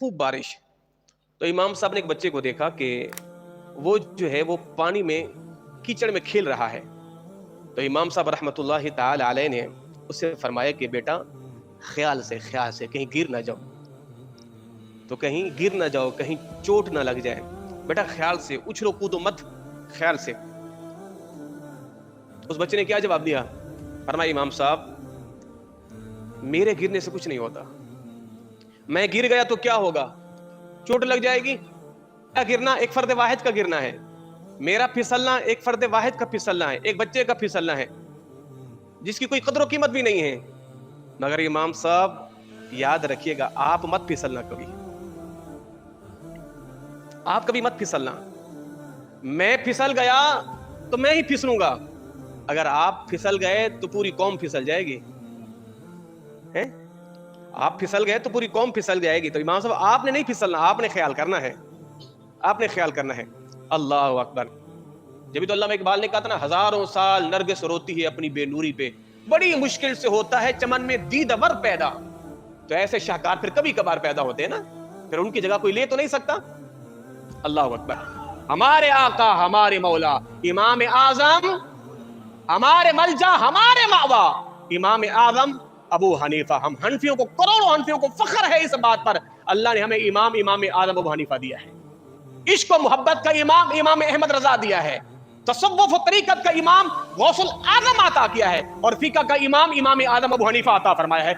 خوب بارش. تو امام صاحب نے ایک بچے کو دیکھا کہ وہ جو ہے وہ پانی میں کیچڑ میں کھیل رہا ہے. تو امام صاحب رحمۃ اللہ تعالی علیہ نے اس سے فرمایا کہ بیٹا خیال سے کہیں گر نہ جاؤ, تو کہیں گر نہ جاؤ, کہیں چوٹ نہ لگ جائے, بیٹا خیال سے اچھلو کودو مت, خیال سے. اس بچے نے کیا جواب دیا؟ فرمایا امام صاحب میرے گرنے سے کچھ نہیں ہوتا, میں گر گیا تو کیا ہوگا, چوٹ لگ جائے گی. گرنا ایک فرد واحد کا گرنا ہے, میرا پھسلنا ایک فرد واحد کا پھسلنا ہے, ایک بچے کا پھسلنا ہے جس کی کوئی قدر و قیمت بھی نہیں ہے. مگر امام صاحب یاد رکھیے گا, آپ مت پھسلنا کبھی, آپ کبھی مت پھسلنا. میں پھسل گیا تو میں ہی پھسلوں گا, اگر آپ پھسل گئے تو پوری قوم پھسل جائے گی. آپ پھسل گئے تو پوری قوم پھسل جائے گی. تو امام صاحب آپ نے نہیں پھسلنا, آپ نے خیال کرنا ہے, آپ نے خیال کرنا ہے. اللہ اکبر. جبھی تو علامہ اقبال نے کہا تھا نا, ہزاروں سال نرگس روتی ہے اپنی بے نوری پہ, بڑی مشکل سے ہوتا ہے چمن میں دیدور پیدا. تو ایسے شاہکار پھر کبھی کبھار پیدا ہوتے ہیں نا, پھر ان کی جگہ کوئی لے تو نہیں سکتا. اللہ اکبر. ہمارے آقا, ہمارے مولا, امام اعظم, ہمارے ملجا, ہمارے مأوا امام اعظم ابو حنیفہ. ہم حنفیوں کو, کروڑوں حنفیوں کو فخر ہے اس بات پر, اللہ نے ہمیں امام اعظم ابو حنیفہ دیا ہے. عشق و محبت کا امام احمد رضا دیا ہے. تصوف و طریقت کا امام غوث الاعظم عطا کیا ہے, اور فقہ کا امام اعظم ابو حنیفہ عطا فرمایا ہے.